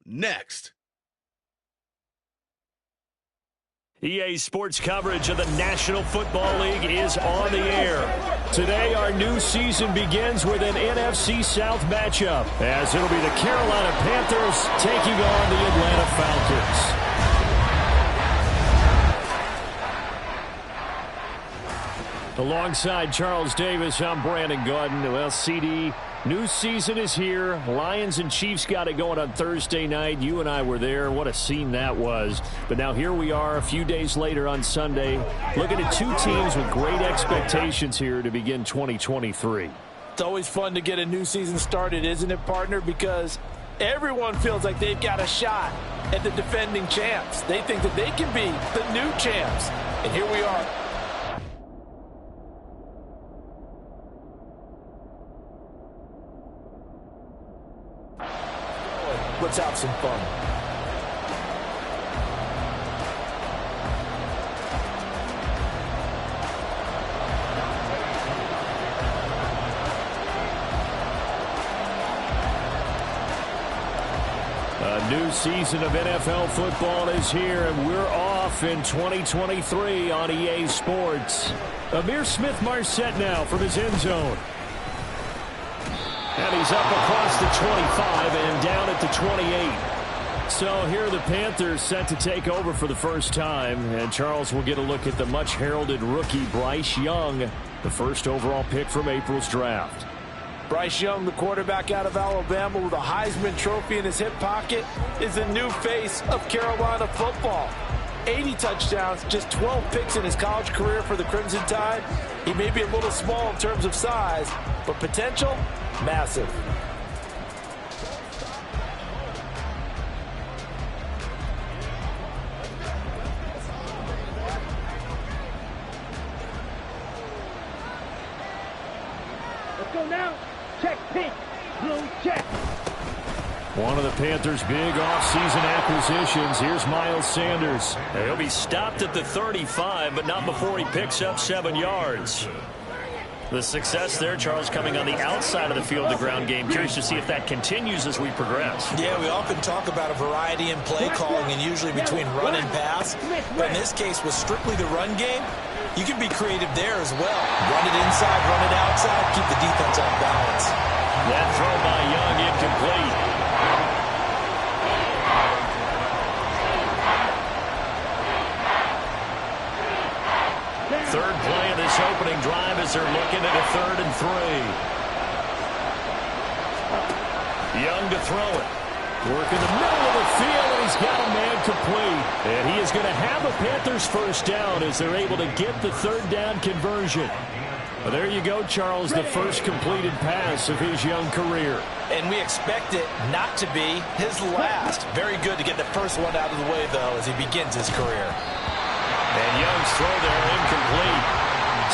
next. EA Sports coverage of the National Football League is on the air. Today, our new season begins with an NFC South matchup, as it'll be the Carolina Panthers taking on the Atlanta Falcons. Alongside Charles Davis, I'm Brandon Gaudin. Well, CD, new season is here. Lions and Chiefs got it going on Thursday night. You and I were there. What a scene that was. But now here we are a few days later on Sunday, looking at two teams with great expectations here to begin 2023. It's always fun to get a new season started, isn't it, partner? Because everyone feels like they've got a shot at the defending champs. They think that they can be the new champs. And here we are. Let's have some fun. A new season of NFL football is here, and we're off in 2023 on EA Sports. Amir Smith-Marset now from his end zone. And he's up across the 25 and down at the 28. So here are the Panthers set to take over for the first time. And Charles will get a look at the much-heralded rookie Bryce Young, the first overall pick from April's draft. Bryce Young, the quarterback out of Alabama with a Heisman Trophy in his hip pocket, is the new face of Carolina football. 80 touchdowns, just 12 picks in his college career for the Crimson Tide. He may be a little small in terms of size, but potential, massive. Let's go now. Check pink, blue check. One of the Panthers' big offseason acquisitions. Here's Miles Sanders. He'll be stopped at the 35, but not before he picks up 7 yards. The success there, Charles, coming on the outside of the field, the ground game. Curious to see if that continues as we progress. Yeah, we often talk about a variety in play calling and usually between run and pass. But in this case, with strictly the run game, you can be creative there as well. Run it inside, run it outside, keep the defense off balance. That throw by Young incomplete. Third play of this opening drive as they're looking at a 3rd and 3. Young to throw it. Work in the middle of the field, and he's got a man complete. And he is going to have a Panthers first down as they're able to get the 3rd down conversion. Well, there you go, Charles, the first completed pass of his young career. And we expect it not to be his last. Very good to get the first one out of the way, though, as he begins his career. And Young's throw there incomplete.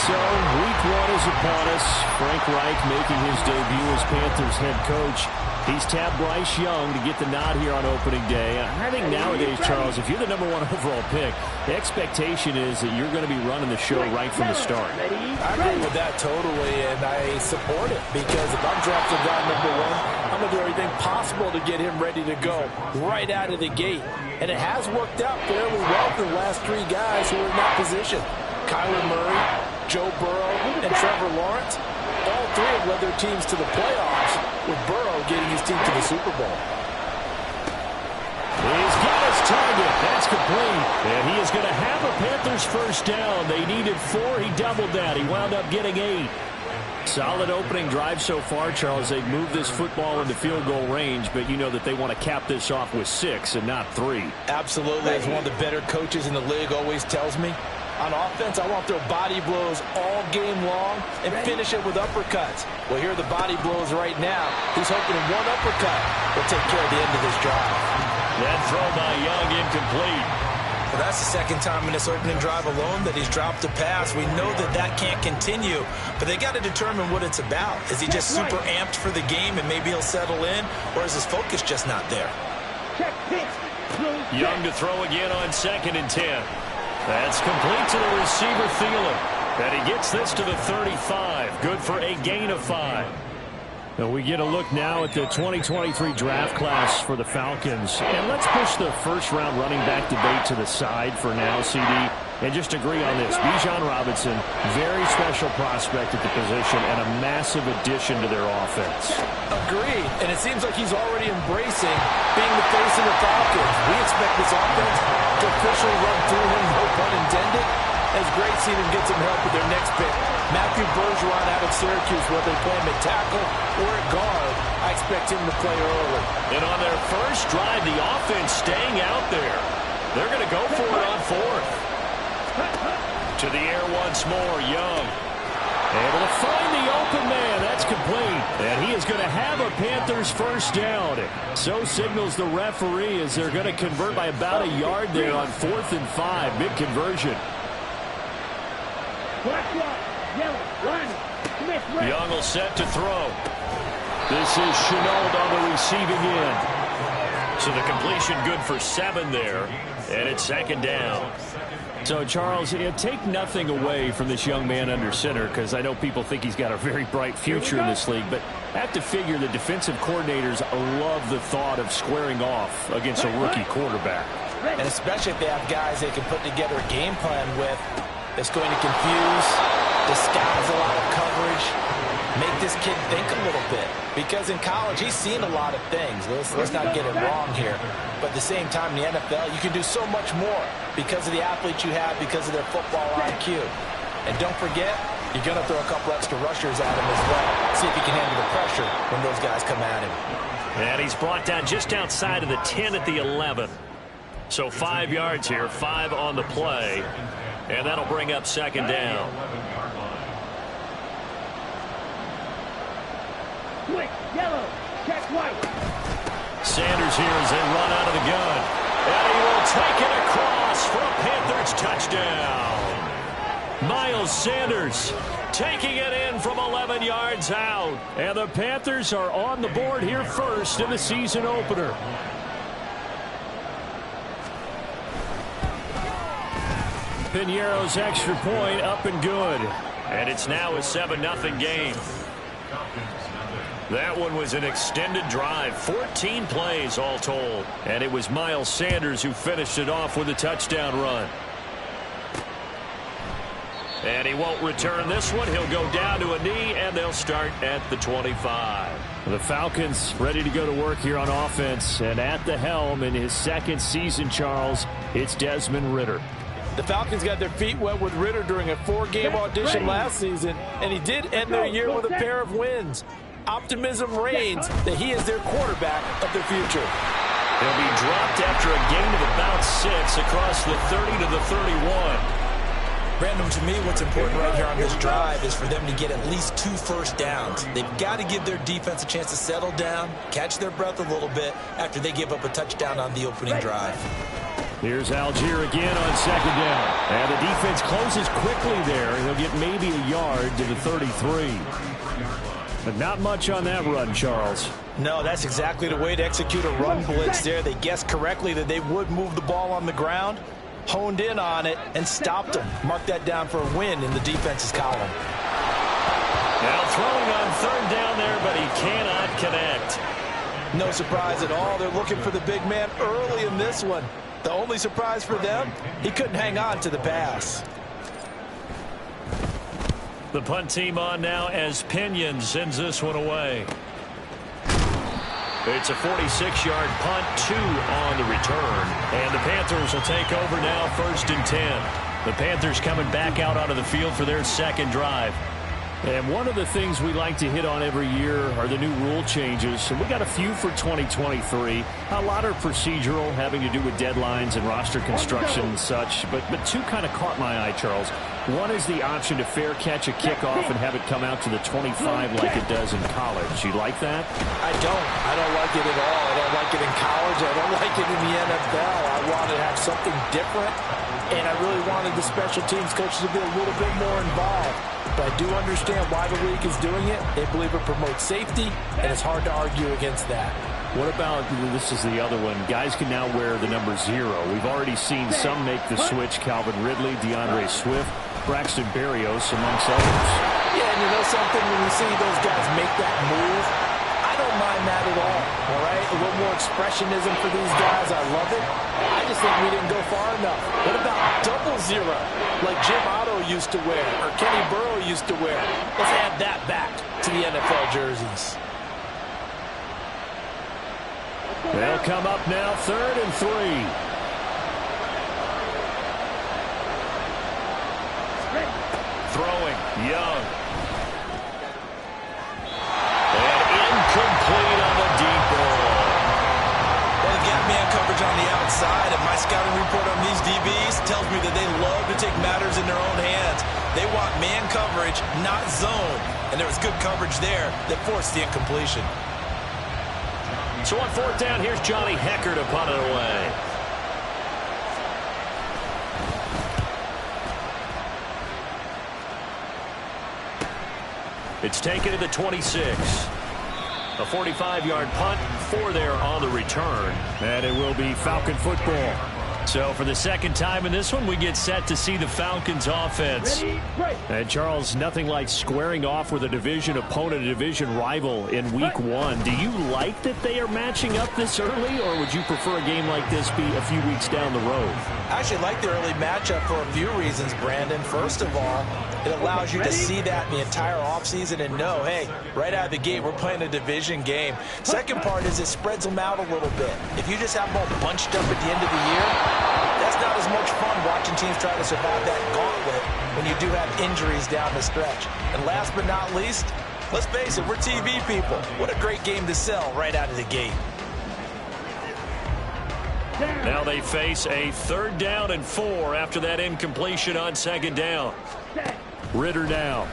So week 1 is upon us. Frank Reich making his debut as Panthers head coach. He's tabbed Bryce Young to get the nod here on opening day. I think nowadays, Charles, if you're the number 1 overall pick, the expectation is that you're going to be running the show right from the start. I agree with that totally, and I support it because if I'm drafting guy number 1, I'm going to do everything possible to get him ready to go right out of the gate. And it has worked out fairly well for the last 3 guys who are in that position. Kyler Murray, Joe Burrow, and Trevor Lawrence. All 3 have led their teams to the playoffs, with Burrow getting his team to the Super Bowl. He's got his target. That's complete. And he is going to have a Panthers first down. They needed 4. He doubled that. He wound up getting 8. Solid opening drive so far, Charles. They've moved this football into field goal range, but you know that they want to cap this off with 6 and not 3. Absolutely. As one of the better coaches in the league always tells me, on offense, I want to throw body blows all game long and finish it with uppercuts. Well, here are the body blows right now. He's hoping one uppercut will take care of the end of this drive. That throw by Young incomplete. Well, that's the second time in this opening drive alone that he's dropped a pass. We know that that can't continue, but they got to determine what it's about. Is he just super amped for the game and maybe he'll settle in, or is his focus just not there? Young to throw again on 2nd and 10. That's complete to the receiver, Thielen. And he gets this to the 35. Good for a gain of 5. And we get a look now at the 2023 draft class for the Falcons. And let's push the first-round running back debate to the side for now, CD, and just agree on this. Bijan Robinson, very special prospect at the position and a massive addition to their offense. Agreed. And it seems like he's already embracing being the face of the Falcons. We expect this offense to officially run through him, no pun intended. It's great seeing him get some help with their next pick. Matthew Bergeron out of Syracuse, whether they play him at tackle or at guard, I expect him to play early. And on their first drive, the offense staying out there. They're going to go for it on fourth. To the air once more, Young. Able to find the open man. That's complete. And he is going to have a Panthers first down. So signals the referee as they're going to convert by about a yard there on 4th and 5. Big conversion. Young will set to throw. This is Chenault on the receiving end. So the completion good for 7 there. And it's second down. So, Charles, take nothing away from this young man under center, because I know people think he's got a very bright future in this league, but I have to figure the defensive coordinators love the thought of squaring off against a rookie quarterback. And especially if they have guys they can put together a game plan with that's going to confuse, disguise a lot of coverage, make this kid think a little bit. Because in college, he's seen a lot of things. Let's not get it wrong here. But at the same time, in the NFL, you can do so much more because of the athletes you have, because of their football IQ. And don't forget, you're going to throw a couple extra rushers at him as well. See if he can handle the pressure when those guys come at him. And he's brought down just outside of the 10 at the 11. So 5 yards here, 5 on the play. And that'll bring up second down. Quick, yellow, check white. Sanders here as they run out of the gun. And he will take it across for a Panthers touchdown. Miles Sanders taking it in from 11 yards out. And the Panthers are on the board here first in the season opener. Piñeiro's extra point up and good. And it's now a 7-0 game. That one was an extended drive, 14 plays all told. And it was Miles Sanders who finished it off with a touchdown run. And he won't return this one. He'll go down to a knee, and they'll start at the 25. The Falcons ready to go to work here on offense. And at the helm in his second season, Charles, it's Desmond Ridder. The Falcons got their feet wet with Ridder during a 4-game audition last season, and he did end their year with a pair of wins. Optimism reigns that he is their quarterback of the future. He'll be dropped after a gain of about 6 across the 30 to the 31. Brandon, to me, what's important right here on this drive is for them to get at least 2 first downs. They've got to give their defense a chance to settle down, catch their breath a little bit after they give up a touchdown on the opening drive. Here's Algier again on second down. And the defense closes quickly there. He'll get maybe a yard to the 33. But not much on that run, Charles. No, that's exactly the way to execute a run blitz there. They guessed correctly that they would move the ball on the ground, honed in on it, and stopped them. Mark that down for a win in the defense's column. Now throwing on third down there, but he cannot connect. No surprise at all. They're looking for the big man early in this one. The only surprise for them, he couldn't hang on to the pass. The punt team on now as Pinion sends this one away. It's a 46-yard punt, 2 on the return. And the Panthers will take over now, 1st and 10. The Panthers coming back out onto the field for their second drive. And one of the things we like to hit on every year are the new rule changes. And we got a few for 2023. A lot are procedural, having to do with deadlines and roster construction and such. But 2 kind of caught my eye, Charles. One is the option to fair catch a kickoff and have it come out to the 25 like it does in college. You like that? I don't like it at all. I don't like it in college. I don't like it in the NFL. I want to have something different. And I really wanted the special teams coaches to be a little bit more involved. But I do understand why the league is doing it. They believe it promotes safety, and it's hard to argue against that. What about, this is the other one, guys can now wear the number 0. We've already seen some make the switch, Calvin Ridley, DeAndre Swift, Braxton Berrios, amongst others. Yeah, and you know something? When you see those guys make that move, I don't mind that at all right? A little more expressionism for these guys. I love it. I just think we didn't go far enough. What about double zero, like Jim Otto used to wear or Kenny Burrow used to wear? Let's add that back to the NFL jerseys. They'll come up now, 3rd and 3. Throwing, Young. And incomplete on the deep ball. Well, they've got man coverage on the outside, and my scouting report on these DBs tells me that they love to take matters in their own hands. They want man coverage, not zone. And there was good coverage there that forced the incompletion. So on 4th down, here's Johnny Hecker to punt it away. It's taken to the 26. A 45-yard punt, 4 there on the return. And it will be Falcon football. So for the second time in this one, we get set to see the Falcons offense. And Charles, nothing like squaring off with a division opponent, a division rival in week 1. Do you like that they are matching up this early, or would you prefer a game like this be a few weeks down the road? I actually like the early matchup for a few reasons, Brandon. First of all, it allows you to see that in the entire offseason and know, hey, right out of the gate, we're playing a division game. Second part is it spreads them out a little bit. If you just have them all bunched up at the end of the year, that's not as much fun watching teams try to survive that gauntlet when you do have injuries down the stretch. And last but not least, let's face it, we're TV people. What a great game to sell right out of the gate. Now they face a 3rd down and 4 after that incompletion on 2nd down. Ritter now.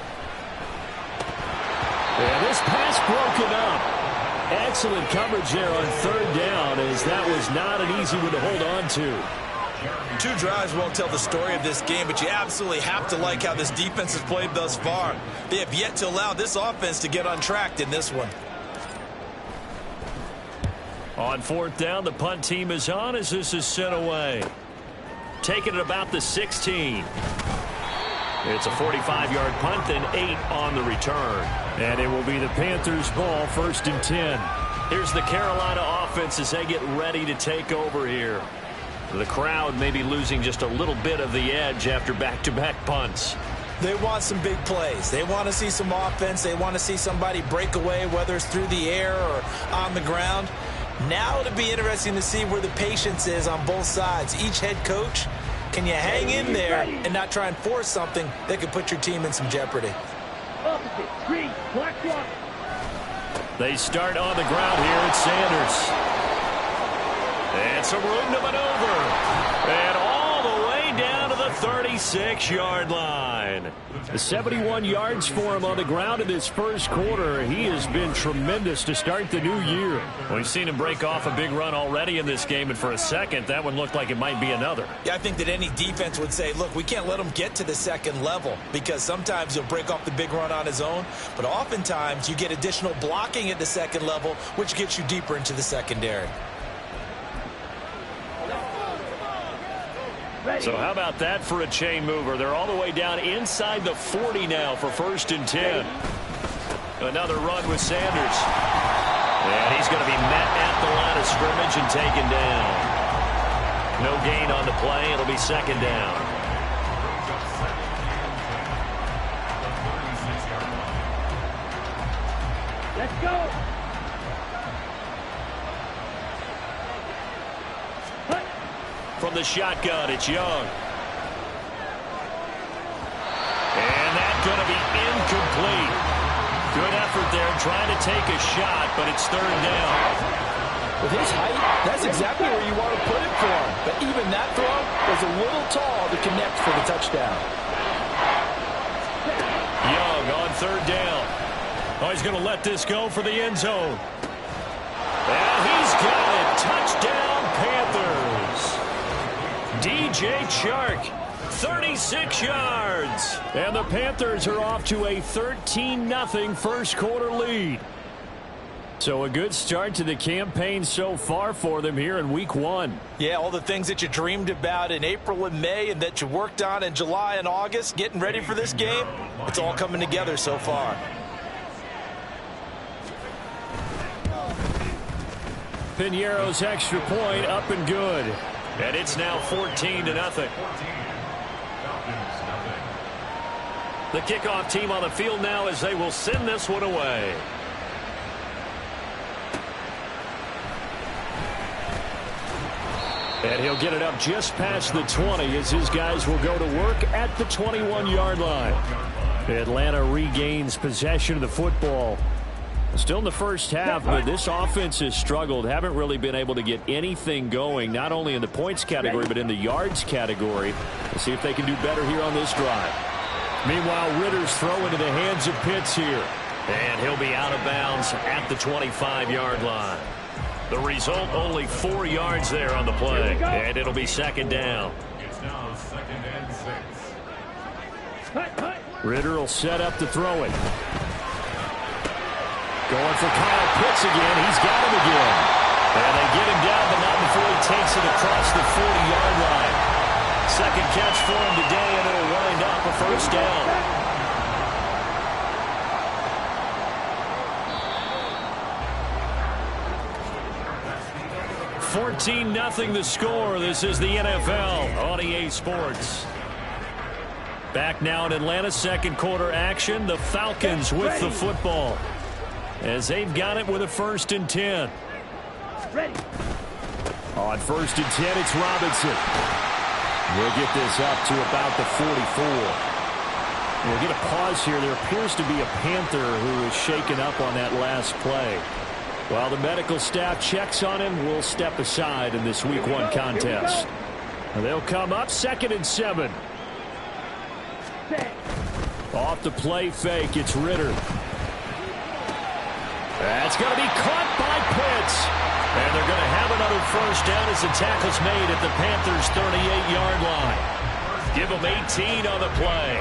And this pass broken up. Excellent coverage there on 3rd down, as that was not an easy one to hold on to. 2 drives won't tell the story of this game, but you absolutely have to like how this defense has played thus far. They have yet to allow this offense to get untracked in this one. On 4th down, the punt team is on as this is sent away. Taking it about the 16. It's a 45-yard punt, then 8 on the return. And it will be the Panthers' ball, 1st and 10. Here's the Carolina offense as they get ready to take over here. The crowd may be losing just a little bit of the edge after back-to-back punts. They want some big plays. They want to see some offense. They want to see somebody break away, whether it's through the air or on the ground. Now it'll be interesting to see where the patience is on both sides. Each head coach, can you hang in there and not try and force something that could put your team in some jeopardy? They start on the ground here at Sanders. And some room to maneuver. And all the way down to the 36-yard line. 71 yards for him on the ground in this first quarter. He has been tremendous to start the new year. We've seen him break off a big run already in this game, and for a second, that one looked like it might be another. Yeah, I think that any defense would say, look, we can't let him get to the second level, because sometimes he'll break off the big run on his own, but oftentimes you get additional blocking at the second level, which gets you deeper into the secondary. So how about that for a chain mover? They're all the way down inside the 40 now for 1st and 10. Another run with Sanders. And he's going to be met at the line of scrimmage and taken down. No gain on the play. It'll be 2nd down. Let's go. From the shotgun, it's Young. And that's going to be incomplete. Good effort there trying to take a shot, but it's 3rd down. With his height, that's exactly where you want to put it for him. But even that throw was a little tall to connect for the touchdown. Young on 3rd down. Oh, he's going to let this go for the end zone. And he's got it. Touchdown, Panthers. DJ Chark, 36 yards. And the Panthers are off to a 13-0 first quarter lead. So a good start to the campaign so far for them here in week 1. Yeah, all the things that you dreamed about in April and May and that you worked on in July and August, getting ready for this game, it's all coming together so far. Piñeiro's extra point up and good. And it's now 14-0. The kickoff team on the field now as they will send this one away. And he'll get it up just past the 20 as his guys will go to work at the 21-yard line. Atlanta regains possession of the football. Still in the first half, but this offense has struggled. Haven't really been able to get anything going, not only in the points category, but in the yards category. Let's see if they can do better here on this drive. Meanwhile, Ritter's throw into the hands of Pitts here. And he'll be out of bounds at the 25-yard line. The result, only 4 yards there on the play. And it'll be second down. It's now 2nd and 6. Ritter will set up to throw it. Going for Kyle Pitts again. He's got him again. And they get him down, but not before he takes it across the 40-yard line. Second catch for him today, and it'll wind up a first down. 14-0 the score. This is the NFL on EA Sports. Back now in Atlanta, second quarter action. The Falcons with the football as they've got it with a 1st and 10. Ready. On 1st and 10, it's Robinson. We'll get this up to about the 44. We'll get a pause here. There appears to be a Panther who is shaken up on that last play. While the medical staff checks on him, we'll step aside in this week 1 contest. They'll come up 2nd and 7. Off the play fake, it's Ritter. That's going to be caught by Pitts. And they're going to have another first down as the tackle's made at the Panthers' 38-yard line. Give them 18 on the play.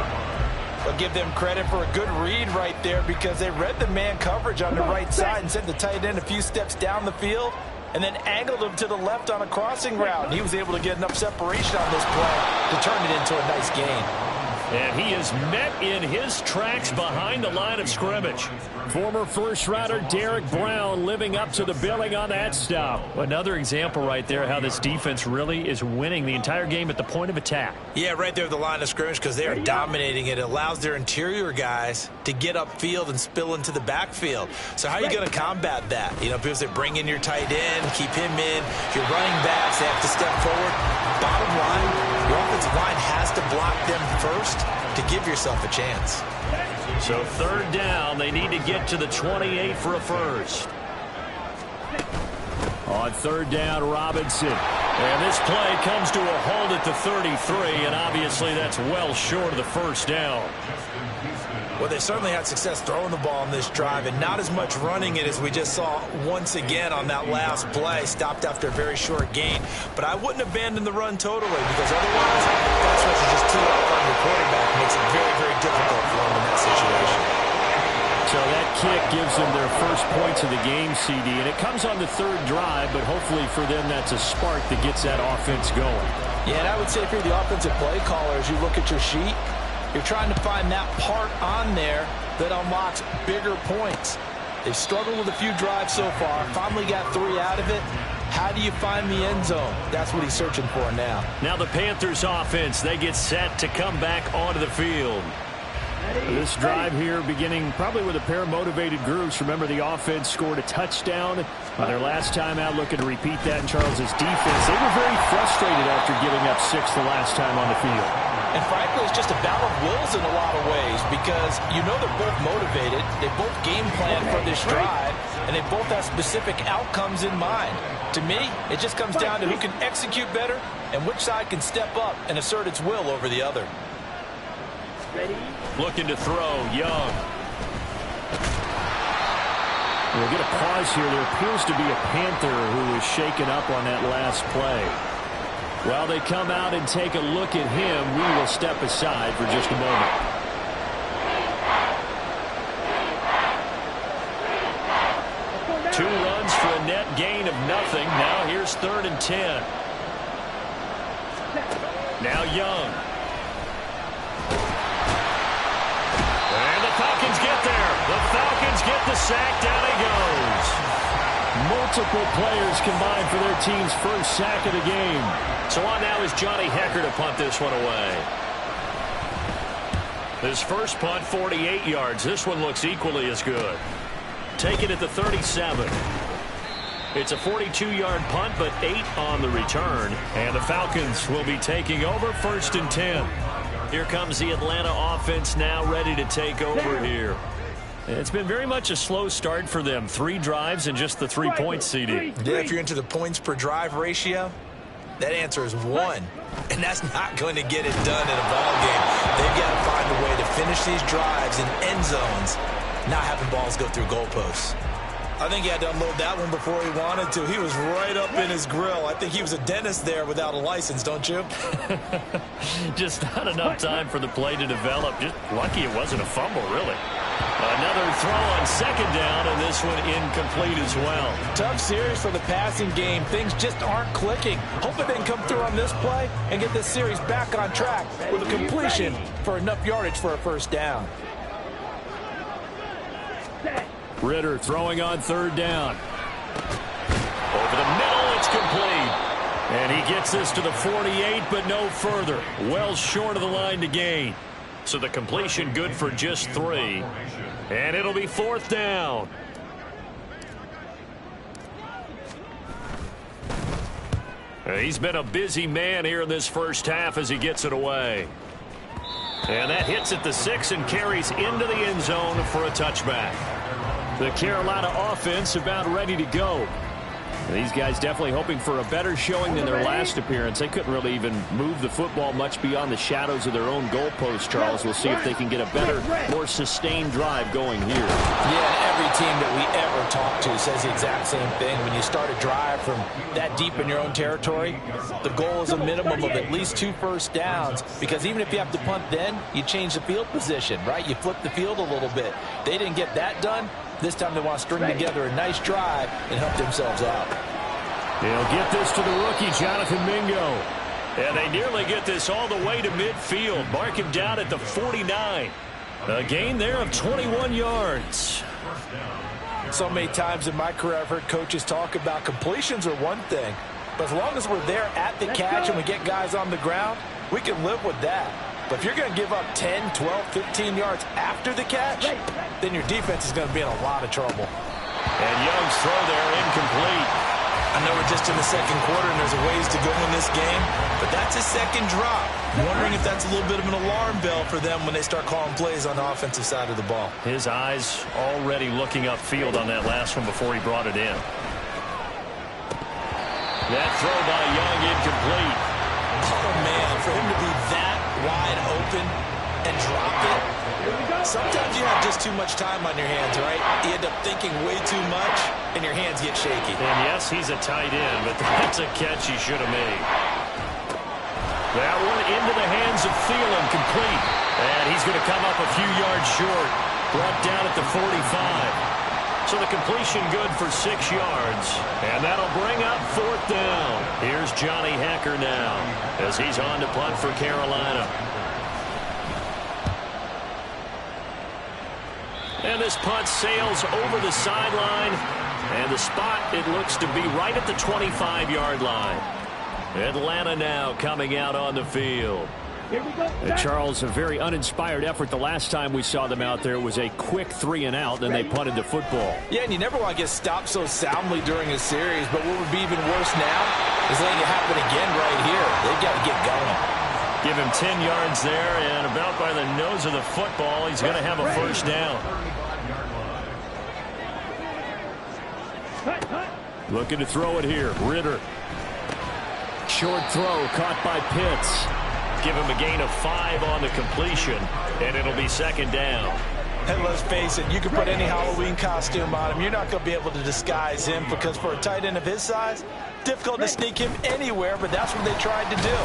I'll give them credit for a good read right there because they read the man coverage on the right side and sent the tight end a few steps down the field and then angled him to the left on a crossing route. And he was able to get enough separation on this play to turn it into a nice gain. And he is met in his tracks behind the line of scrimmage. Former first-rounder Derek Brown living up to the billing on that stop. Another example right there how this defense really is winning the entire game at the point of attack. Yeah, right there at the line of scrimmage because they are dominating it. It allows their interior guys to get upfield and spill into the backfield. So how are you going to combat that? You know, because they bring in your tight end, keep him in. Your running backs, they have to step forward. Bottom line, your offensive line has to block them first to give yourself a chance. So 3rd down, they need to get to the 28 for a first. On 3rd down, Robinson. And this play comes to a halt at the 33, and obviously that's well short of the first down. Well, they certainly had success throwing the ball on this drive and not as much running it as we just saw once again on that last play. Stopped after a very short gain. But I wouldn't abandon the run totally because otherwise, pass rush is just too off on your quarterback. Makes it very, very difficult for him in that situation. So that kick gives them their first points of the game, CD. And it comes on the 3rd drive, but hopefully for them that's a spark that gets that offense going. Yeah, and I would say if you're the offensive play caller, as you look at your sheet, you're trying to find that part on there that unlocks bigger points. They've struggled with a few drives so far. Finally got 3 out of it. How do you find the end zone? That's what he's searching for now. Now the Panthers offense, they get set to come back onto the field. This drive here beginning probably with a pair of motivated groups. Remember, the offense scored a touchdown on their last time out. Looking to repeat that in Charles's defense. They were very frustrated after giving up 6 the last time on the field. And frankly, it's just a battle of wills in a lot of ways because you know they're both motivated. They both game plan for this drive, and they both have specific outcomes in mind. To me, it just comes down to who can execute better and which side can step up and assert its will over the other. Looking to throw, Young. We'll get a pause here. There appears to be a Panther who was shaken up on that last play. While they come out and take a look at him, we will step aside for just a moment. of nothing. Now here's 3rd and 10. Now Young. And the Falcons get there. The Falcons get the sack. Down he goes. Multiple players combined for their team's first sack of the game. So on now is Johnny Hekker to punt this one away. His first punt, 48 yards. This one looks equally as good. Take it at the 37. It's a 42-yard punt, but 8 on the return. And the Falcons will be taking over 1st and 10. Here comes the Atlanta offense now ready to take over here. It's been very much a slow start for them. 3 drives and just the 3-point CD. Yeah, if you're into the points per drive ratio, that answer is 1. And that's not going to get it done in a ball game. They've got to find a way to finish these drives in end zones, not having balls go through goalposts. I think he had to unload that one before he wanted to. He was right up in his grill. I think he was a dentist there without a license, don't you? Just not enough time for the play to develop. Just lucky it wasn't a fumble, really. Another throw on 2nd down, and this one incomplete as well. Tough series for the passing game. Things just aren't clicking. Hoping they can come through on this play and get this series back on track with a completion for enough yardage for a 1st down. Ritter throwing on 3rd down. Over the middle, it's complete. And he gets this to the 48, but no further. Well short of the line to gain. So the completion good for just 3. And it'll be 4th down. He's been a busy man here in this first half as he gets it away. And that hits at the 6 and carries into the end zone for a touchback. The Carolina offense about ready to go. These guys definitely hoping for a better showing than their last appearance. They couldn't really even move the football much beyond the shadows of their own goalpost, Charles. We'll see if they can get a better, more sustained drive going here. Yeah, every team that we ever talk to says the exact same thing. When you start a drive from that deep in your own territory, the goal is a minimum of at least 2 first downs, because even if you have to punt then, you change the field position, right? You flip the field a little bit. They didn't get that done. This time they want to string together a nice drive and help themselves out. They'll get this to the rookie, Jonathan Mingo. And they nearly get this all the way to midfield. Mark him down at the 49. A gain there of 21 yards. So many times in my career I've heard coaches talk about completions are one thing, but as long as we're there at the catch and we get guys on the ground, we can live with that. But if you're going to give up 10, 12, 15 yards after the catch, then your defense is going to be in a lot of trouble. And Young's throw there incomplete. I know we're just in the 2nd quarter and there's a ways to go in this game, but that's a 2nd drop. I'm wondering if that's a little bit of an alarm bell for them when they start calling plays on the offensive side of the ball. His eyes already looking upfield on that last one before he brought it in. That throw by Young incomplete. Oh, man, for him to be that wide open and drop it. Sometimes you have just too much time on your hands, right? You end up thinking way too much, and your hands get shaky. And yes, he's a tight end, but that's a catch he should have made. That one into the hands of Thielen, complete. And he's going to come up a few yards short. Brought down at the 45. So the completion good for 6 yards. And that'll bring up 4th down. Here's Johnny Hekker now as he's on to punt for Carolina. And this punt sails over the sideline. And the spot, it looks to be right at the 25-yard line. Atlanta now coming out on the field. Charles, a very uninspired effort the last time we saw them out there. It was a quick 3 and out, then they punted the football. Yeah, and you never want to get stopped so soundly during a series, but what would be even worse now is letting it happen again right here. They've got to get going. Give him 10 yards there, and about by the nose of the football, he's going to have a 1st down. Looking to throw it here. Ritter. Short throw caught by Pitts. Give him a gain of 5 on the completion, and it'll be 2nd down. And let's face it, you can put any Halloween costume on him. You're not going to be able to disguise him, because for a tight end of his size, difficult to sneak him anywhere, but that's what they tried to do.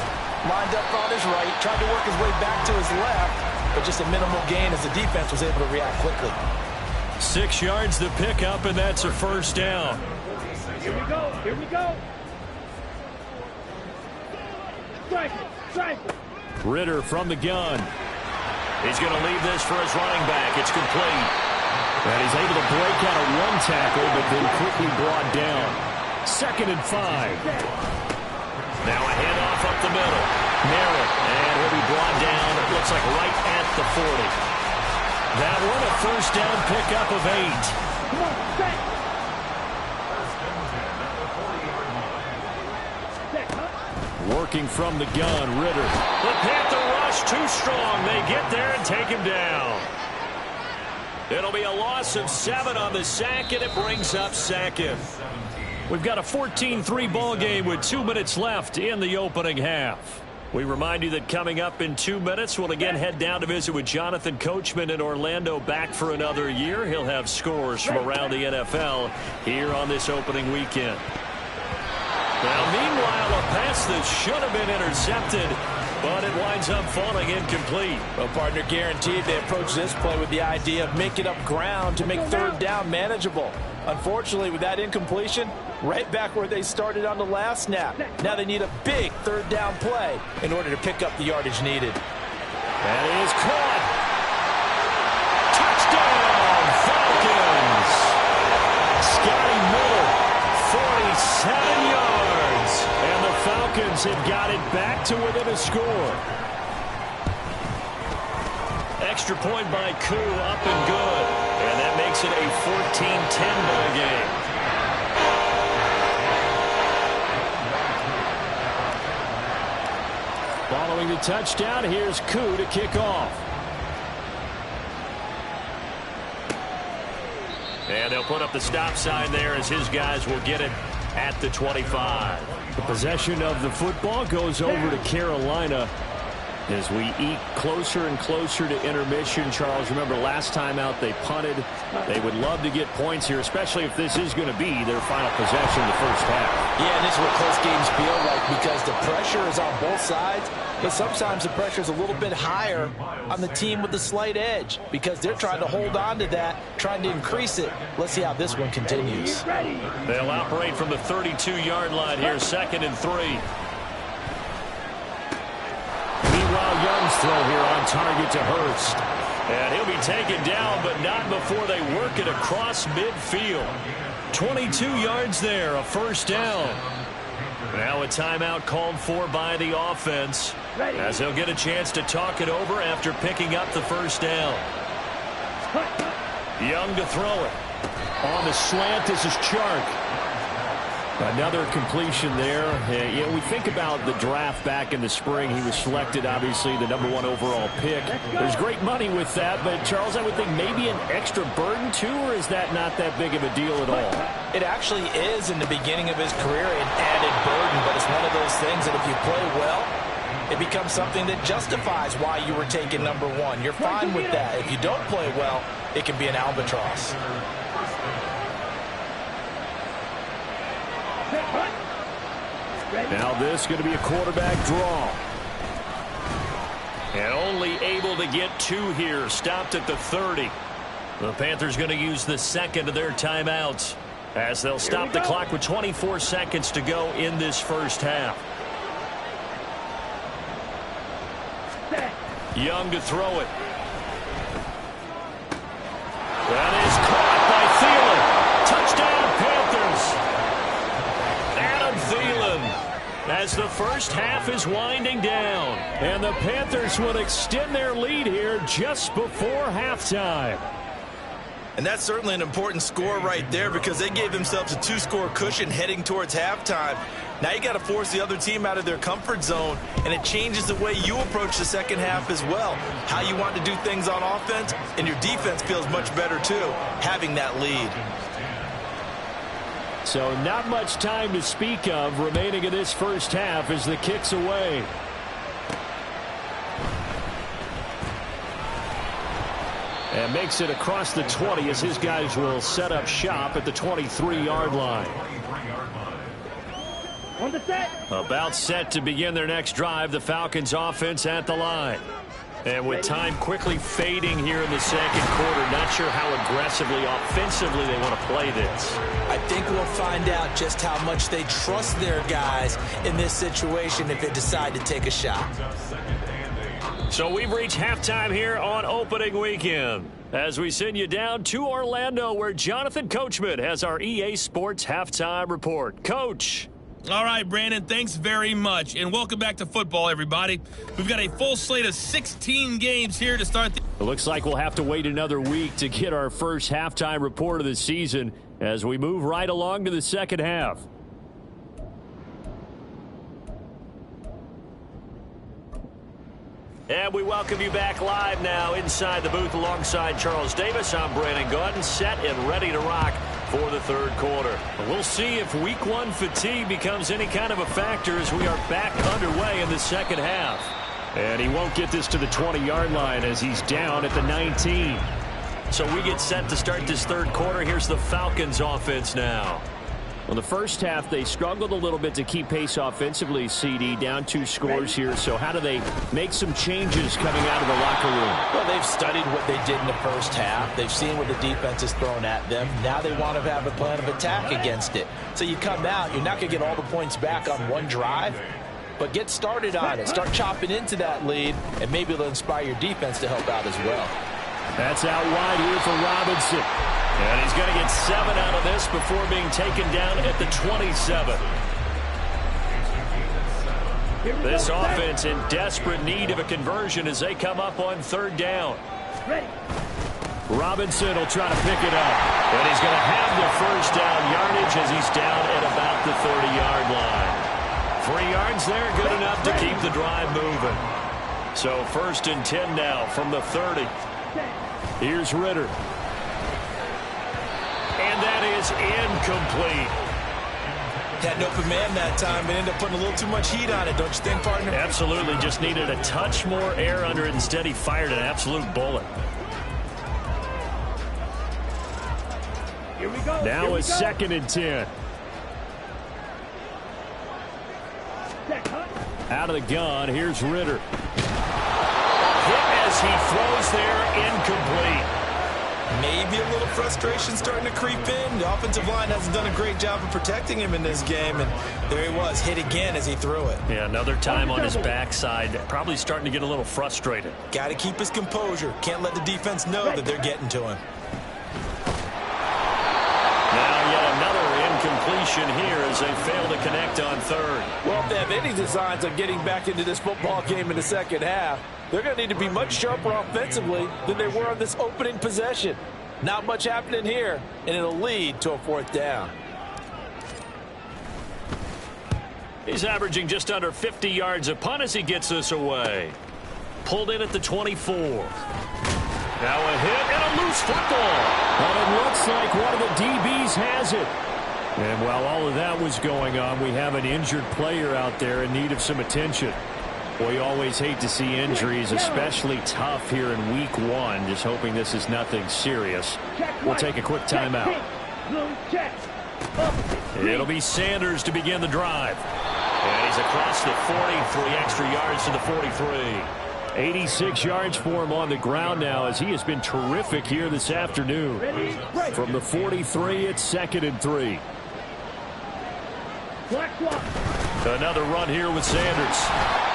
Lined up on his right, tried to work his way back to his left, but just a minimal gain as the defense was able to react quickly. 6 yards to pick up, and that's a 1st down. Here we go. Here we go. Strike it. Strike it. Ritter from the gun. He's going to leave this for his running back. It's complete. And he's able to break out of one tackle, but then quickly brought down. 2nd and 5. Now a handoff up the middle. Merritt, and he'll be brought down, it looks like right at the 40. That one a first down pickup of 8. Come on, set. Set, huh? Working from the gun, Ritter. The Panther rush too strong. They get there and take him down. It'll be a loss of 7 on the sack, and it brings up 2nd. We've got a 14-3 ball game with 2 minutes left in the opening half. We remind you that coming up in 2 minutes, we'll again head down to visit with Jonathan Coachman in Orlando, back for another year. He'll have scores from around the NFL here on this opening weekend. Now, meanwhile, a pass that should have been intercepted, but it winds up falling incomplete. Well, partner, guaranteed they approach this play with the idea of making up ground to make 3rd down manageable. Unfortunately, with that incompletion, right back where they started on the last snap. Now they need a big 3rd down play in order to pick up the yardage needed. That is caught. Touchdown, Falcons. Scotty Miller, 47 yards. And the Falcons have got it back to within a score. Extra point by Koo, up and good. And that makes it a 14-10 ball game. Following the touchdown, here's Koo to kick off. And they'll put up the stop sign there as his guys will get it at the 25. The possession of the football goes over to Carolina as we eke closer and closer to intermission. Charles, remember last time out they punted. They would love to get points here, especially if this is going to be their final possession in the first half. Yeah, and this is what close games feel like, because the pressure is on both sides, but sometimes the pressure is a little bit higher on the team with the slight edge because they're trying to hold on to that, trying to increase it. Let's see how this one continues. They'll operate from the 32-yard line here, 2nd and 3. Meanwhile, Young's throw here on target to Hurst. And he'll be taken down, but not before they work it across midfield. 22 yards there, a first down. Now a timeout called for by the offense, as they'll get a chance to talk it over after picking up the first down. Young to throw it. On the slant, this is Chark. Another completion there. You know, we think about the draft back in the spring. He was selected, obviously, the #1 overall pick. There's great money with that, but Charles, I would think maybe an extra burden too, or is that not that big of a deal at all? It actually is in the beginning of his career an added burden, but it's one of those things that if you play well, it becomes something that justifies why you were taken #1. You're fine with that. If you don't play well, it can be an albatross. Now this is going to be a quarterback draw. And only able to get 2 here. Stopped at the 30. The Panthers going to use the second of their timeouts as they'll stop the clock with 24 seconds to go in this first half. Young to throw it. That is caught by Thielen. Touchdown, Panthers. Adam Thielen. As the first half is winding down. And the Panthers will extend their lead here just before halftime. And that's certainly an important score right there because they gave themselves a 2-score cushion heading towards halftime. Now you got to force the other team out of their comfort zone, and it changes the way you approach the second half as well. How you want to do things on offense, and your defense feels much better too, having that lead. So not much time to speak of remaining in this first half as the kick's away. And makes it across the 20 as his guys will set up shop at the 23-yard line. On the set. About set to begin their next drive. The Falcons offense at the line. And with time quickly fading here in the second quarter, not sure how aggressively, offensively they want to play this. I think we'll find out just how much they trust their guys in this situation if they decide to take a shot. So we've reached halftime here on opening weekend as we send you down to Orlando, where Jonathan Coachman has our EA Sports halftime report. Coach. All right, Brandon, thanks very much. And welcome back to football, everybody. We've got a full slate of 16 games here to start. It looks like we'll have to wait another week to get our first halftime report of the season as we move right along to the second half. And we welcome you back live now inside the booth alongside Charles Davis. I'm Brandon Gordon, set and ready to rock for the third quarter. We'll see if week one fatigue becomes any kind of a factor as we are back underway in the second half. And he won't get this to the 20-yard line as he's down at the 19. So we get set to start this third quarter. Here's the Falcons offense now. Well, the first half, they struggled a little bit to keep pace offensively, CD, down 2 scores here. So how do they make some changes coming out of the locker room? Well, they've studied what they did in the first half. They've seen what the defense is throwing at them. Now they want to have a plan of attack against it. So you come out, you're not going to get all the points back on one drive, but get started on it. Start chopping into that lead, and maybe it'll inspire your defense to help out as well. That's out wide here for Robinson. And he's going to get 7 out of this before being taken down at the 27. This offense in desperate need of a conversion as they come up on third down. Robinson will try to pick it up. And he's going to have the first down yardage as he's down at about the 30-yard line. 3 yards there, good enough to keep the drive moving. So 1st and 10 now from the 30. Here's Ritter. And that is incomplete. Had an open man that time, but ended up putting a little too much heat on it, don't you think, partner? Absolutely. Just needed a touch more air under it. Instead, he fired an absolute bullet. Here we go. Now a 2nd and 10. Out of the gun, here's Ritter. Hit as he throws there, incomplete. Maybe a little frustration starting to creep in. The offensive line hasn't done a great job of protecting him in this game, and there he was, hit again as he threw it. Yeah, another time on his backside, probably starting to get a little frustrated. Got to keep his composure. Can't let the defense know that they're getting to him. Now yet another incompletion here as they fail to connect on third. Well, if they have any designs on getting back into this football game in the second half, they're going to need to be much sharper offensively than they were on this opening possession. Not much happening here, and it'll lead to a 4th down. He's averaging just under 50 yards a punt as he gets this away. Pulled in at the 24. Now a hit and a loose football. And it looks like one of the DBs has it. And while all of that was going on, we have an injured player out there in need of some attention. Well, you always hate to see injuries, especially tough here in week 1. Just hoping this is nothing serious. We'll take a quick timeout. It'll be Sanders to begin the drive. And he's across the 40, 3 extra yards to the 43. 86 yards for him on the ground now as he has been terrific here this afternoon. From the 43, it's 2nd and 3. Another run here with Sanders.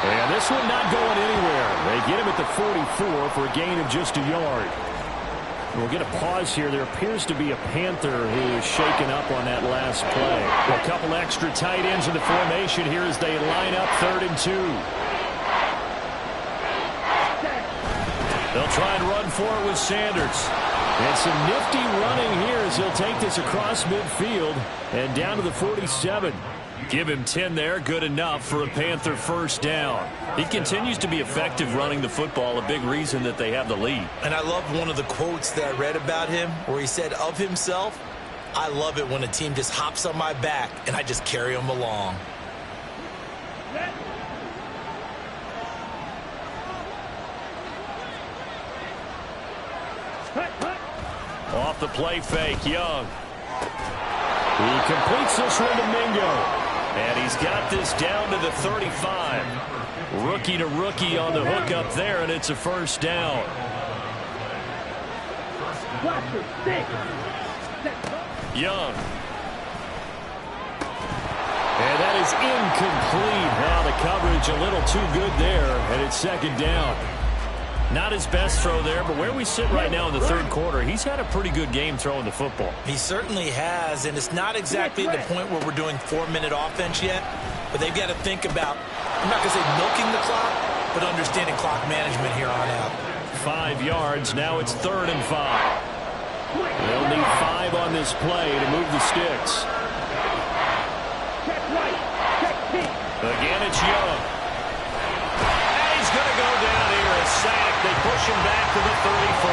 And this one not going anywhere. They get him at the 44 for a gain of just a yard. We'll get a pause here. There appears to be a Panther who is shaken up on that last play. A couple extra tight ends in the formation here as they line up 3rd and 2. They'll try and run for it with Sanders. And some nifty running here as he'll take this across midfield and down to the 47. Give him 10 there, good enough for a Panther first down. He continues to be effective running the football, a big reason that they have the lead. And I love one of the quotes that I read about him where he said of himself, I love it when a team just hops on my back and I just carry them along. Off the play fake, Young. He completes this one to Mingo. And he's got this down to the 35. Rookie to rookie on the hook up there, and it's a first down. Young. And that is incomplete. Now the coverage a little too good there, and it's second down. Not his best throw there, but where we sit right now in the third quarter, he's had a pretty good game throwing the football. He certainly has, and it's not exactly the point where we're doing 4-minute offense yet, but they've got to think about, I'm not going to say milking the clock, but understanding clock management here on out. 5 yards. Now it's 3rd and 5. They'll need 5 on this play to move the sticks. Again, it's Young. And he's going to go down here. A sack. They push him back to the 34.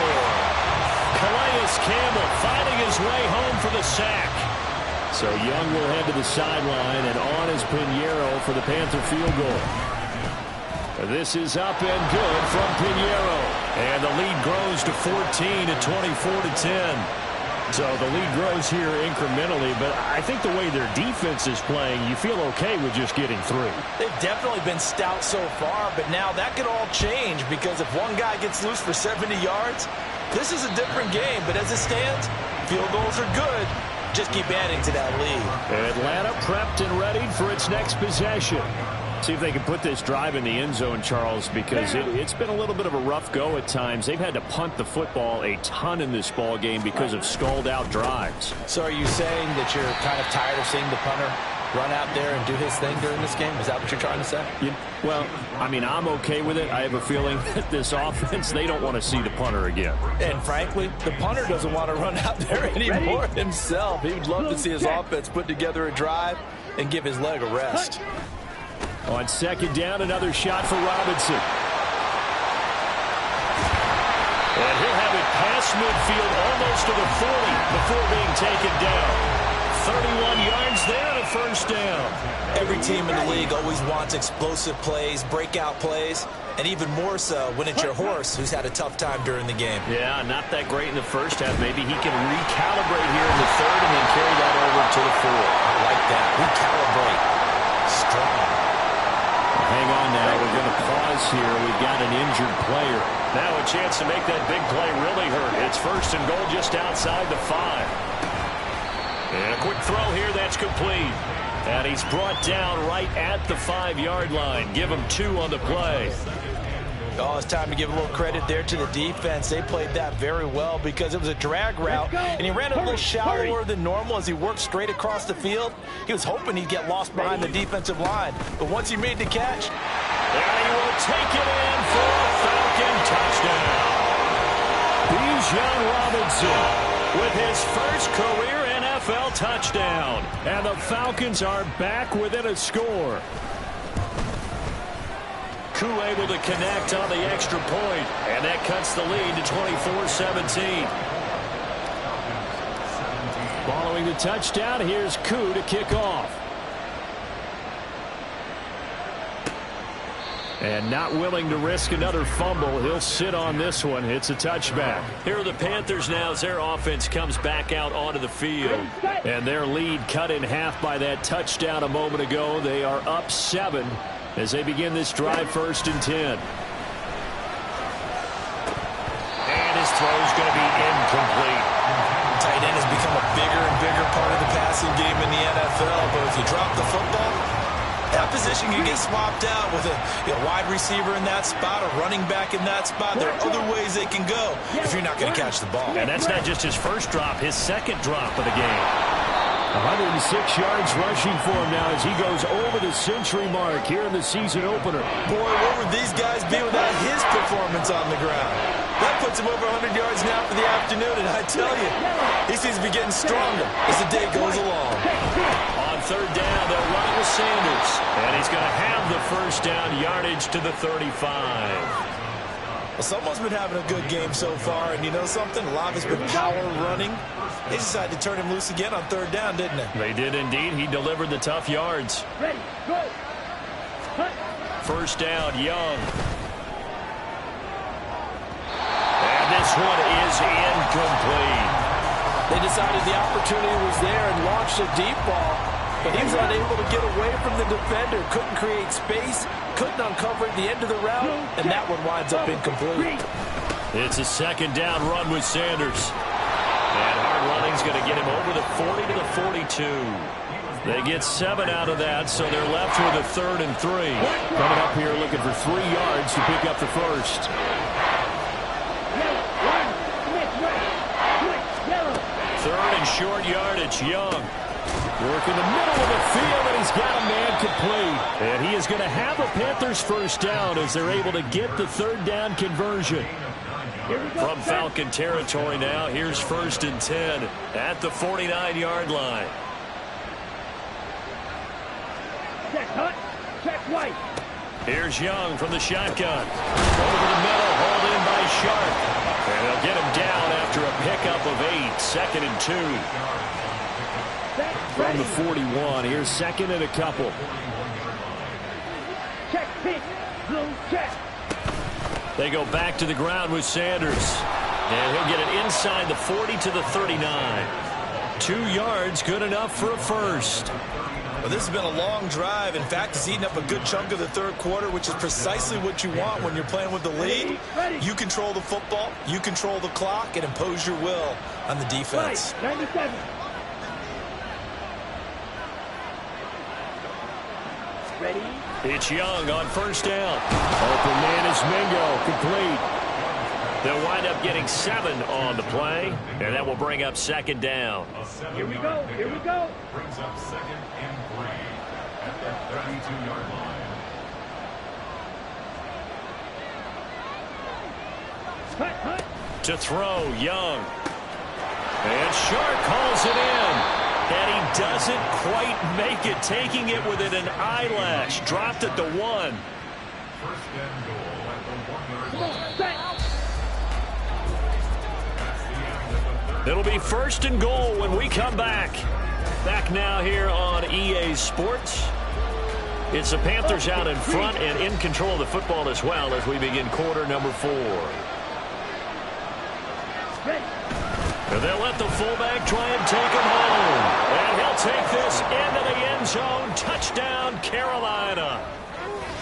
Calais Campbell finding his way home for the sack. So Young will head to the sideline, and on is Pinheiro for the Panther field goal. This is up and good from Pinheiro. And the lead grows to 14 at 24-10. So the lead grows here incrementally, but I think the way their defense is playing, you feel okay with just getting 3. They've definitely been stout so far, but now that could all change because if one guy gets loose for 70 yards, this is a different game. But as it stands, field goals are good. Just keep adding to that lead. Atlanta prepped and ready for its next possession. See if they can put this drive in the end zone, Charles, because it's been a little bit of a rough go at times. They've had to punt the football a ton in this ball game because of stalled-out drives. So are you saying that you're kind of tired of seeing the punter run out there and do his thing during this game? Is that what you're trying to say? Well, I mean, I'm okay with it. I have a feeling that this offense, they don't want to see the punter again. And frankly, the punter doesn't want to run out there anymore himself. He would love to see his offense put together a drive and give his leg a rest. On second down, another shot for Robinson. And he'll have it past midfield almost to the 40 before being taken down. 31 yards there and a first down. Every team in the league always wants explosive plays, breakout plays, and even more so when it's your horse who's had a tough time during the game. Yeah, not that great in the first half. Maybe he can recalibrate here in the third and then carry that over to the 4. I like that. Recalibrate. Strong. Hang on now. We're going to pause here. We've got an injured player. Now a chance to make that big play really hurt. It's first and goal just outside the 5. And a quick throw here. That's complete. And he's brought down right at the 5-yard line. Give him 2 on the play. Oh, it's time to give a little credit there to the defense. They played that very well because it was a drag route, and he ran a little shallower than normal as he worked straight across the field. He was hoping he'd get lost behind the defensive line, but once he made the catch, and he will take it in for a Falcon touchdown. Bijan Robinson with his first career NFL touchdown, and the Falcons are back within a score. Koo able to connect on the extra point, and that cuts the lead to 24-17. Following the touchdown, here's Koo to kick off. And not willing to risk another fumble, he'll sit on this one. It's a touchback. Here are the Panthers now as their offense comes back out onto the field. And their lead cut in half by that touchdown a moment ago. They are up 7. As they begin this drive, 1st and 10. And his throw is going to be incomplete. tight end has become a bigger and bigger part of the passing game in the NFL. But if you drop the football, that position can get swapped out with a wide receiver in that spot, a running back in that spot. There are other ways they can go if you're not going to catch the ball. And that's not just his first drop, his second drop of the game. 106 yards rushing for him now as he goes over the century mark here in the season opener. Boy, where would these guys be without his performance on the ground? That puts him over 100 yards now for the afternoon, and I tell you, he seems to be getting stronger as the day goes along. On third down, they'll run with Sanders, and he's going to have the first down yardage to the 35. Well, someone's been having a good game so far, and you know something? A lot of it's been power running. They decided to turn him loose again on third down, didn't they? They did indeed. He delivered the tough yards. Ready, go. First down, Young. And this one is incomplete. They decided the opportunity was there and launched a deep ball, but he was unable to get away from the defender, couldn't create space, couldn't uncover the end of the route, and that one winds up incomplete. It's a second down run with Sanders. And hard running's going to get him over the 40 to the 42. They get 7 out of that, so they're left with a 3rd and 3. Coming up here looking for 3 yards to pick up the first. 3rd and short yardage. Young working the middle of the field, and he's got a man complete. And he is going to have a Panthers first down as they're able to get the 3rd down conversion. From Falcon territory now, here's 1st and 10 at the 49-yard line. Check Hunt, check White. Here's Young from the shotgun. Over the middle, hauled in by Sharp. And they'll get him down after a pickup of 8, 2nd and 2. From the 41, here's 2nd and a couple. Check pink, blue check. They go back to the ground with Sanders. And he'll get it inside the 40 to the 39. 2 yards, good enough for a first. Well, this has been a long drive. In fact, it's eaten up a good chunk of the 3rd quarter, which is precisely what you want when you're playing with the lead. You control the football, you control the clock, and impose your will on the defense. 97. Ready? It's Young on 1st down. Open man is Mingo, complete. They'll wind up getting 7 on the play, and that will bring up 2nd down. Here we go, here we go. Brings up 2nd and 3 at the 32-yard line. Hunt. To throw, Young. And Sharp calls it in. And he doesn't quite make it, taking it within an eyelash. Dropped at the 1. 1st and goal at the 1-yard line. It'll be 1st and goal when we come back. Back now here on EA Sports. It's the Panthers out in front and in control of the football as well as we begin quarter number 4. And they'll let the fullback try and take him home. And he'll take this into the end zone. Touchdown, Carolina.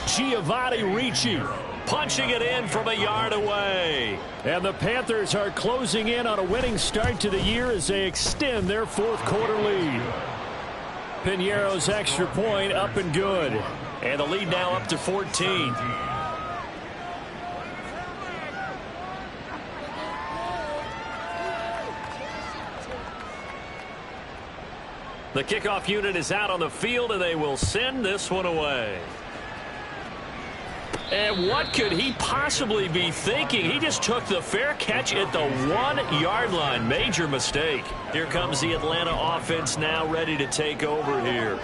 Giovanni Ricci punching it in from a yard away. And the Panthers are closing in on a winning start to the year as they extend their 4th quarter lead. Piñeiro's extra point up and good. And the lead now up to 14. The kickoff unit is out on the field, and they will send this one away. And what could he possibly be thinking? He just took the fair catch at the 1-yard line. Major mistake. Here comes the Atlanta offense now ready to take over here.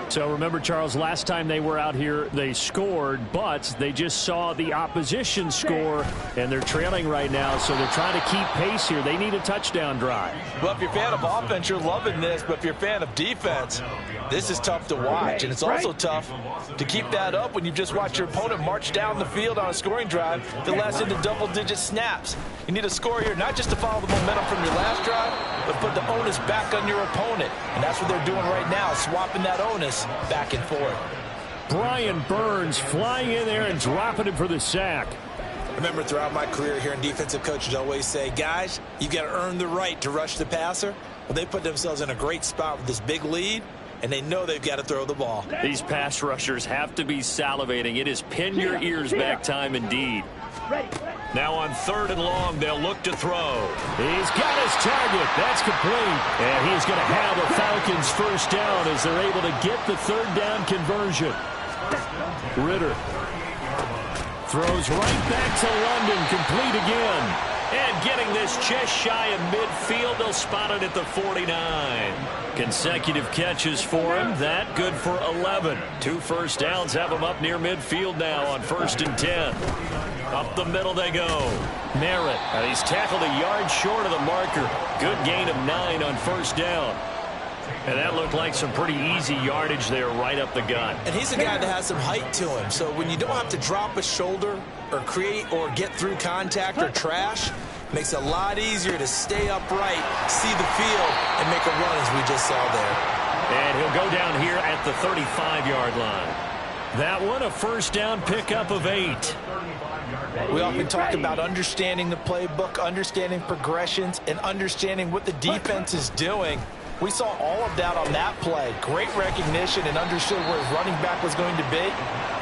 So remember, Charles, last time they were out here, they scored, but they just saw the opposition score, and they're trailing right now, so they're trying to keep pace here. They need a touchdown drive. Well, if you're a fan of offense, you're loving this, but if you're a fan of defense, this is tough to watch, and it's also tough to keep that up when you just watch your opponent march down the field on a scoring drive that lasts into double-digit snaps. You need a score here, not just to follow the momentum from your last drive, but put the onus back on your opponent, and that's what they're doing right now, swapping that onus back and forth. Brian Burns flying in there and dropping him for the sack. Remember, throughout my career here in defensive coaches always say, guys, you got to earn the right to rush the passer. Well, they put themselves in a great spot with this big lead, and they know they've got to throw the ball. These pass rushers have to be salivating. It is pin your ears back time indeed. Now on 3rd and long, they'll look to throw. He's got his target. That's complete. And he's going to have a Falcons first down as they're able to get the 3rd down conversion. Ritter throws right back to London, complete again. And getting this just shy of midfield, they'll spot it at the 49. Consecutive catches for him. That good for 11. 2 first downs have him up near midfield now on 1st and 10. Up the middle they go. Merritt. He's tackled a yard short of the marker. Good gain of 9 on 1st down. And that looked like some pretty easy yardage there right up the gut. And he's a guy that has some height to him. So when you don't have to drop a shoulder or create or get through contact or trash, makes it a lot easier to stay upright, see the field, and make a run as we just saw there. And he'll go down here at the 35-yard line. That one a first down pickup of 8. We often talk about understanding the playbook, understanding progressions, and understanding what the defense is doing. We saw all of that on that play. Great recognition and understood where his running back was going to be.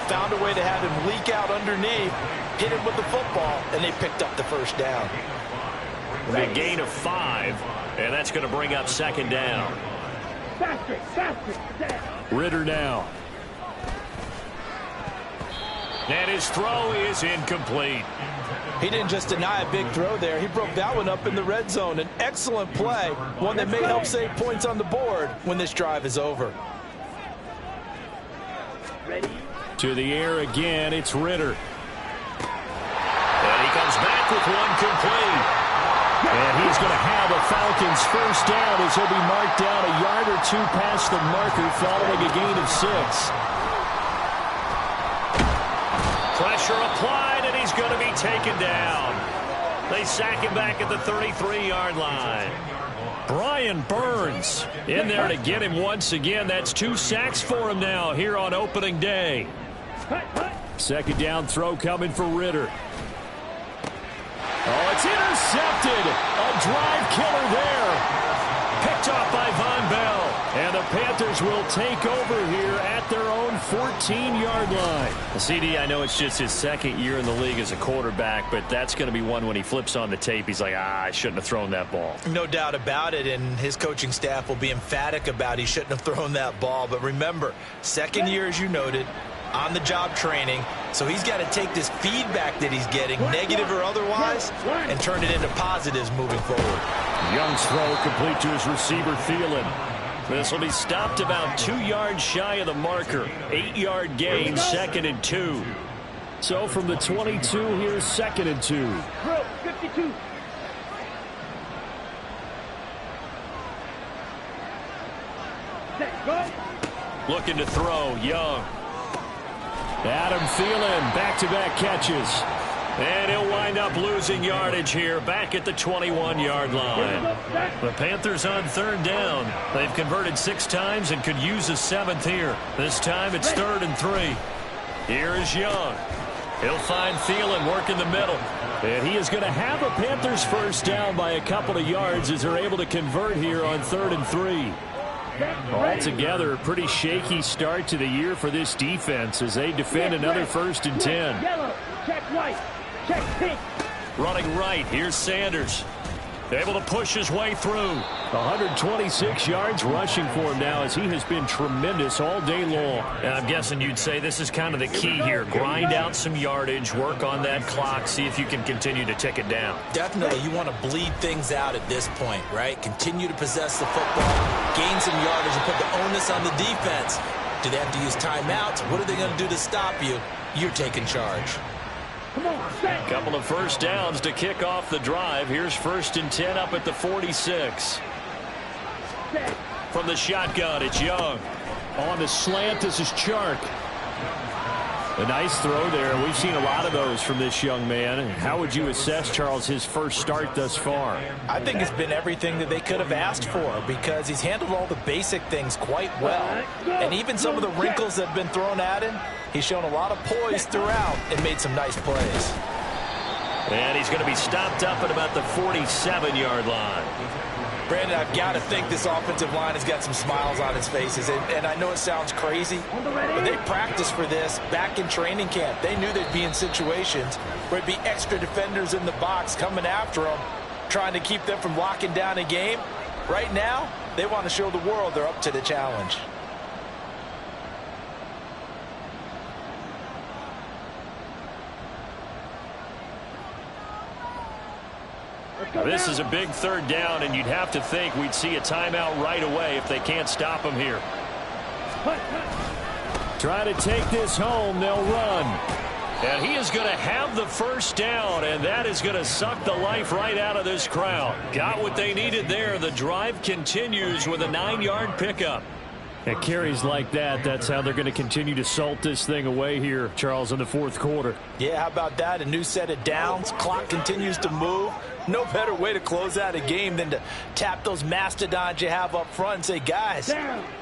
Found a way to have him leak out underneath, hit him with the football, and they picked up the first down. A gain of 5, and that's going to bring up second down. Ritter now. And his throw is incomplete. He didn't just deny a big throw there. He broke that one up in the red zone. An excellent play, one that may help save points on the board when this drive is over. Ready? To the air again, it's Ritter. And he comes back with one complete. And he's going to have a Falcons first down as he'll be marked down a yard or two past the marker following a gain of 6. Pressure applied, and he's going to be taken down. They sack him back at the 33-yard line. Brian Burns in there to get him once again. That's 2 sacks for him now here on opening day. Second down throw coming for Ritter. Oh, it's intercepted. A drive killer there. Picked off by Von Bell. And the Panthers will take over here at their own 14-yard line. CD, I know it's just his second year in the league as a quarterback, but that's going to be one when he flips on the tape. He's like, I shouldn't have thrown that ball. No doubt about it, and his coaching staff will be emphatic about he shouldn't have thrown that ball. But remember, second year, as you noted, on-the-job training, so he's got to take this feedback that he's getting, negative or otherwise, and turn it into positives moving forward. Young's throw complete to his receiver, Thielen. This will be stopped about 2 yards shy of the marker. 8-yard gain, 2nd and 2. So from the 22, here's 2nd and 2. 52. Looking to throw, Young. Adam Thielen, back-to-back catches. And he'll wind up losing yardage here back at the 21-yard line. The Panthers on third down. They've converted 6 times and could use a 7th here. This time it's 3rd and 3. Here is Young. He'll find Thielen working the middle. And he is going to have a Panthers first down by a couple of yards as they're able to convert here on 3rd and 3. Altogether, a pretty shaky start to the year for this defense as they defend another 1st and 10. Yellow, check white, check pink. Running right, here's Sanders. Able to push his way through. 126 yards rushing for him now as he has been tremendous all day long. And I'm guessing you'd say this is kind of the key here. Grind out some yardage, work on that clock, see if you can continue to tick it down. Definitely, you want to bleed things out at this point, right? Continue to possess the football, gain some yardage, and put the onus on the defense. Do they have to use timeouts? What are they going to do to stop you? You're taking charge. A couple of first downs to kick off the drive. Here's 1st and 10 up at the 46. From the shotgun, it's Young. On the slant, this is Chark. A nice throw there. We've seen a lot of those from this young man. How would you assess, Charles, his first start thus far? I think it's been everything that they could have asked for because he's handled all the basic things quite well. And even some of the wrinkles that have been thrown at him, he's shown a lot of poise throughout and made some nice plays. And he's going to be stopped up at about the 47-yard line. Brandon, I've got to think this offensive line has got some smiles on its faces. And I know it sounds crazy, but they practiced for this back in training camp. They knew they'd be in situations where it'd be extra defenders in the box coming after them, trying to keep them from locking down a game. Right now, they want to show the world they're up to the challenge. This is a big 3rd down, and you'd have to think we'd see a timeout right away if they can't stop him here. Try to take this home. They'll run. And he is going to have the first down, and that is going to suck the life right out of this crowd. Got what they needed there. The drive continues with a 9-yard pickup. And carries like that, that's how they're going to continue to salt this thing away here, Charles, in the fourth quarter. Yeah, how about that? A new set of downs. Clock continues to move. No better way to close out a game than to tap those mastodons you have up front and say, guys,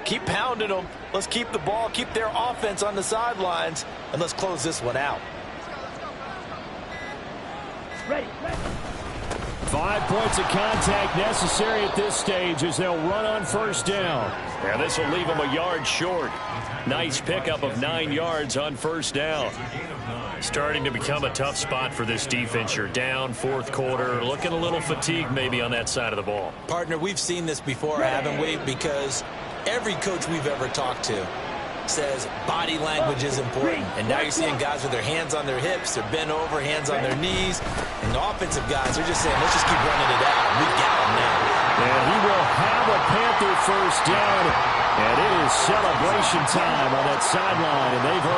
keep pounding them. Let's keep the ball, keep their offense on the sidelines, and let's close this one out. Ready. 5 points of contact necessary at this stage as they'll run on first down. Yeah, this will leave them a yard short. Nice pickup of 9 yards on first down. Starting to become a tough spot for this defense. You're down fourth quarter, looking a little fatigued maybe on that side of the ball. Partner, we've seen this before, haven't we? Because every coach we've ever talked to says body language is important. And now you're seeing guys with their hands on their hips, they're bent over, hands on their knees. And the offensive guys are just saying, let's just keep running it out. We've got them now. And he will have a Panther first down. And it is celebration time on that sideline. And they've earned